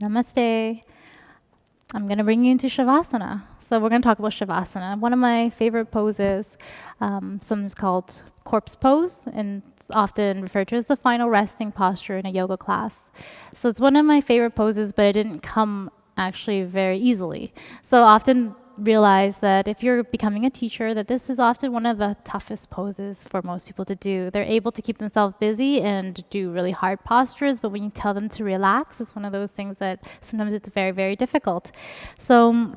Namaste. I'm going to bring you into Savasana. So we're going to talk about Savasana. One of my favorite poses, sometimes called corpse pose, and it's often referred to as the final resting posture in a yoga class. So it's one of my favorite poses, but it didn't come actually very easily. So often realize that if you're becoming a teacher, that this is often one of the toughest poses for most people to do. They're able to keep themselves busy and do really hard postures, but when you tell them to relax, it's one of those things that sometimes it's very, very difficult. So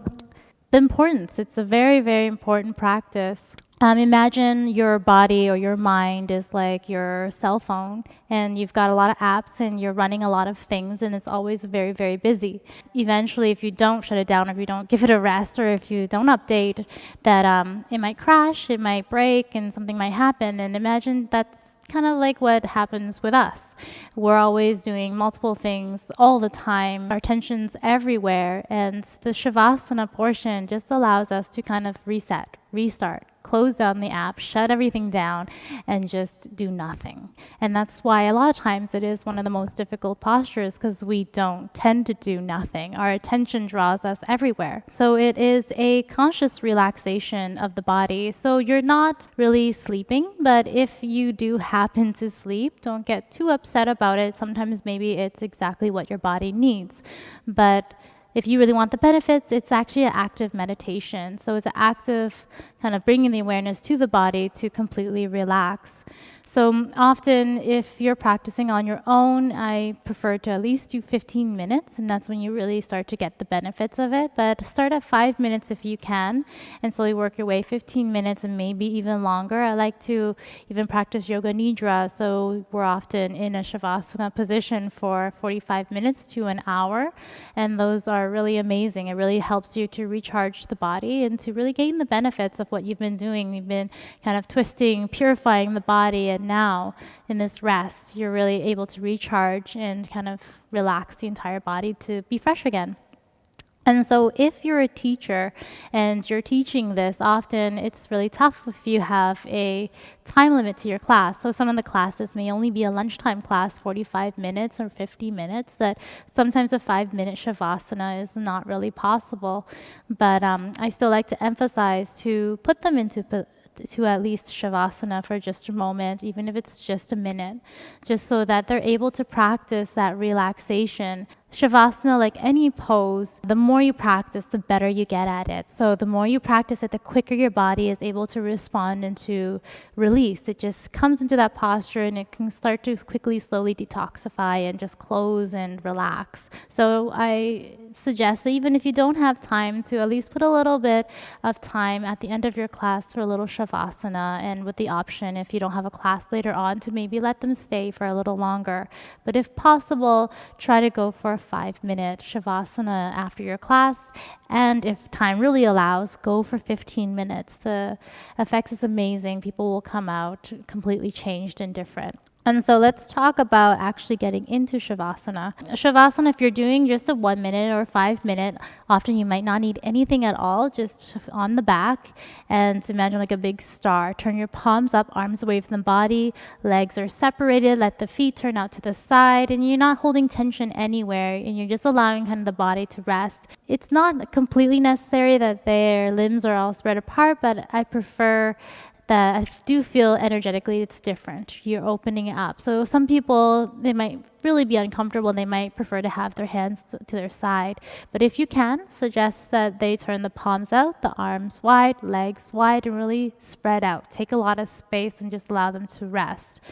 the importance, it's a very, very important practice. Imagine your body or your mind is like your cell phone, and you've got a lot of apps and you're running a lot of things, and it's always very, very busy. Eventually, if you don't shut it down, if you don't give it a rest, or if you don't update, that it might crash, it might break, and something might happen. And imagine that's kind of like what happens with us. We're always doing multiple things all the time. Our attention's everywhere, and the Shavasana portion just allows us to kind of reset, restart, close down the app, shut everything down, and just do nothing. And that's why a lot of times it is one of the most difficult postures, because we don't tend to do nothing. Our attention draws us everywhere. So it is a conscious relaxation of the body. So you're not really sleeping, but if you do happen to sleep, don't get too upset about it. Sometimes maybe it's exactly what your body needs. But if you really want the benefits, it's actually an active meditation. So it's an active kind of bringing the awareness to the body to completely relax. So often if you're practicing on your own, I prefer to at least do 15 minutes, and that's when you really start to get the benefits of it. But start at 5 minutes if you can, and slowly work your way 15 minutes and maybe even longer. I like to even practice yoga nidra, so we're often in a Shavasana position for 45 minutes to an hour, and those are really amazing. It really helps you to recharge the body and to really gain the benefits of what you've been doing. You've been kind of twisting, purifying the body, and now in this rest, you're really able to recharge and kind of relax the entire body to be fresh again. And so if you're a teacher and you're teaching this, often it's really tough if you have a time limit to your class. So some of the classes may only be a lunchtime class, 45 minutes or 50 minutes, that sometimes a 5-minute Shavasana is not really possible. But I still like to emphasize to put them to at least Shavasana for just a moment, even if it's just a minute, just so that they're able to practice that relaxation. Shavasana, like any pose, the more you practice, the better you get at it. So the more you practice it, the quicker your body is able to respond and to release. It just comes into that posture and it can start to quickly, slowly detoxify and just close and relax. So I suggest that even if you don't have time, to at least put a little bit of time at the end of your class for a little Shavasana, and with the option, if you don't have a class later on, to maybe let them stay for a little longer. But if possible, try to go for a 5-minute Shavasana after your class, and if time really allows, go for 15 minutes. The effects is amazing. People will come out completely changed and different. And so let's talk about actually getting into Shavasana. Shavasana, if you're doing just a 1 minute or 5 minute, often you might not need anything at all, just on the back. And imagine like a big star. Turn your palms up, arms away from the body, legs are separated, let the feet turn out to the side, and you're not holding tension anywhere, and you're just allowing kind of the body to rest. It's not completely necessary that their limbs are all spread apart, but I prefer that I do feel energetically it's different. You're opening it up. So some people, they might really be uncomfortable and they might prefer to have their hands to their side. But if you can, suggest that they turn the palms out, the arms wide, legs wide, and really spread out. Take a lot of space and just allow them to rest.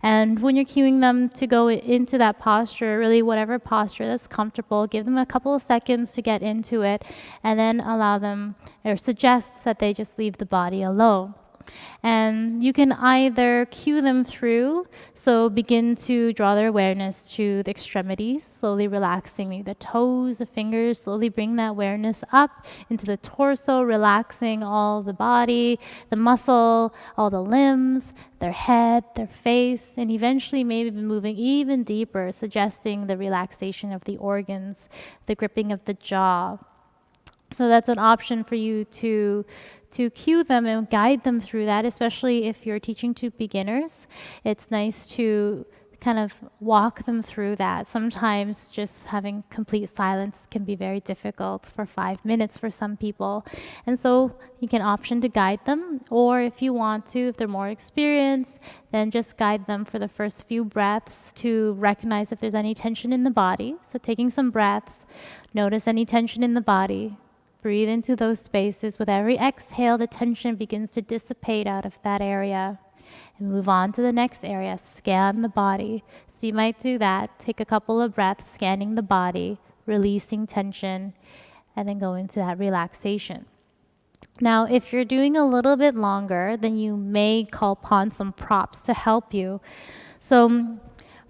And when you're cueing them to go into that posture, really whatever posture that's comfortable, give them a couple of seconds to get into it, and then allow them, or suggest that they just leave the body alone. And you can either cue them through, so begin to draw their awareness to the extremities, slowly relaxing the toes, the fingers, slowly bring that awareness up into the torso, relaxing all the body, the muscle, all the limbs, their head, their face, and eventually maybe moving even deeper, suggesting the relaxation of the organs, the gripping of the jaw. So that's an option for you to cue them and guide them through that, especially if you're teaching to beginners. It's nice to kind of walk them through that. Sometimes just having complete silence can be very difficult for 5 minutes for some people. And so you can option to guide them, or if you want to, if they're more experienced, then just guide them for the first few breaths to recognize if there's any tension in the body. So taking some breaths, notice any tension in the body. Breathe into those spaces. With every exhale, the tension begins to dissipate out of that area. And move on to the next area. Scan the body. So you might do that. Take a couple of breaths, scanning the body, releasing tension, and then go into that relaxation. Now, if you're doing a little bit longer, then you may call upon some props to help you. So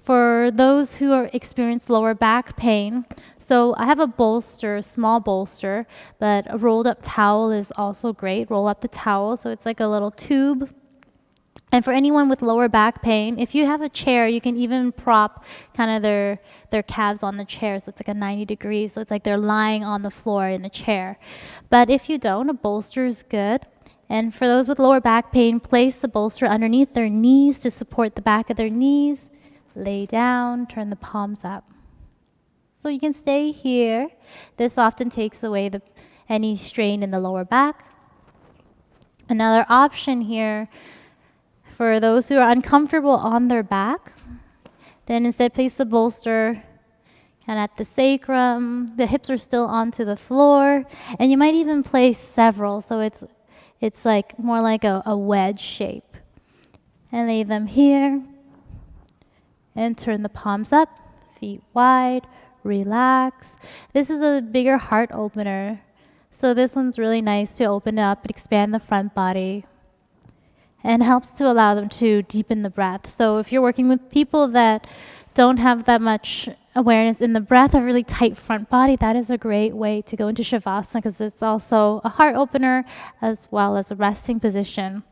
for those who experience lower back pain, so I have a bolster, a small bolster, but a rolled up towel is also great. Roll up the towel, so it's like a little tube. And for anyone with lower back pain, if you have a chair, you can even prop kind of their calves on the chair. So it's like a 90 degrees. So it's like they're lying on the floor in a chair. But if you don't, a bolster is good. And for those with lower back pain, place the bolster underneath their knees to support the back of their knees. Lay down, turn the palms up. So you can stay here. This often takes away any strain in the lower back. Another option here, for those who are uncomfortable on their back, then instead place the bolster kind of at the sacrum. The hips are still onto the floor, and you might even place several, so it's like more like a wedge shape. And lay them here, and turn the palms up, feet wide, relax. This is a bigger heart opener, so this one's really nice to open up and expand the front body, and helps to allow them to deepen the breath. So if you're working with people that don't have that much awareness in the breath, a really tight front body, that is a great way to go into Shavasana, because it's also a heart opener as well as a resting position.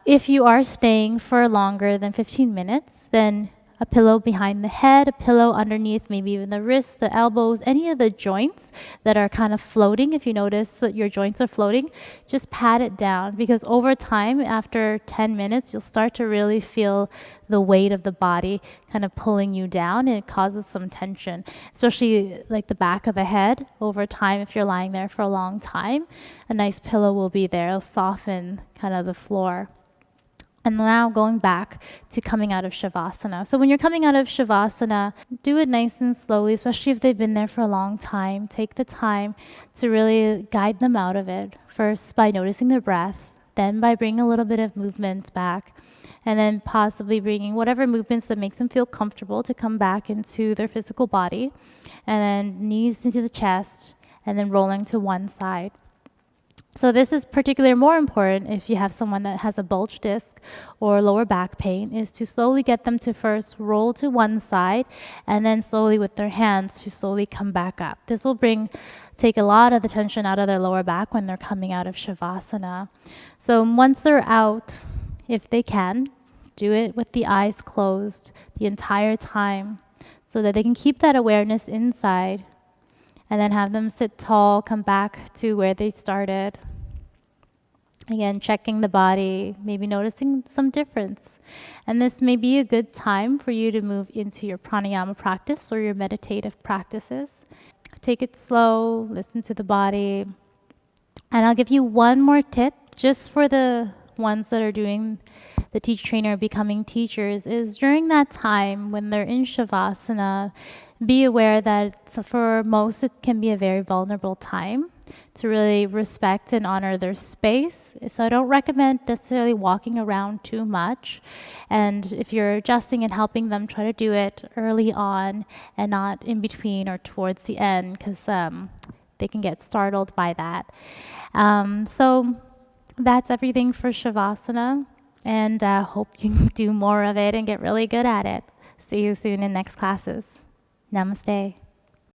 If you are staying for longer than 15 minutes, then a pillow behind the head, a pillow underneath, maybe even the wrists, the elbows, any of the joints that are kind of floating. If you notice that your joints are floating, just pat it down, because over time, after 10 minutes, you'll start to really feel the weight of the body kind of pulling you down, and it causes some tension, especially like the back of the head. Over time, if you're lying there for a long time, a nice pillow will be there. It'll soften kind of the floor. And now going back to coming out of Shavasana. So when you're coming out of Shavasana, do it nice and slowly, especially if they've been there for a long time. Take the time to really guide them out of it. First by noticing their breath, then by bringing a little bit of movement back, and then possibly bringing whatever movements that make them feel comfortable to come back into their physical body. And then knees into the chest, and then rolling to one side. So this is particularly more important if you have someone that has a bulge disc or lower back pain, is to slowly get them to first roll to one side, and then slowly with their hands to slowly come back up. This will take a lot of the tension out of their lower back when they're coming out of Shavasana. So once they're out, if they can, do it with the eyes closed the entire time, so that they can keep that awareness inside. And then have them sit tall, come back to where they started. Again, checking the body, maybe noticing some difference. And this may be a good time for you to move into your pranayama practice or your meditative practices. Take it slow, listen to the body. And I'll give you one more tip, just for the ones that are doing the teacher trainer, becoming teachers, is during that time when they're in Shavasana, be aware that for most it can be a very vulnerable time to really respect and honor their space. So I don't recommend necessarily walking around too much. And if you're adjusting and helping them, try to do it early on and not in between or towards the end, because they can get startled by that. So that's everything for Shavasana, and hope you can do more of it and get really good at it. See you soon in next classes. Namaste.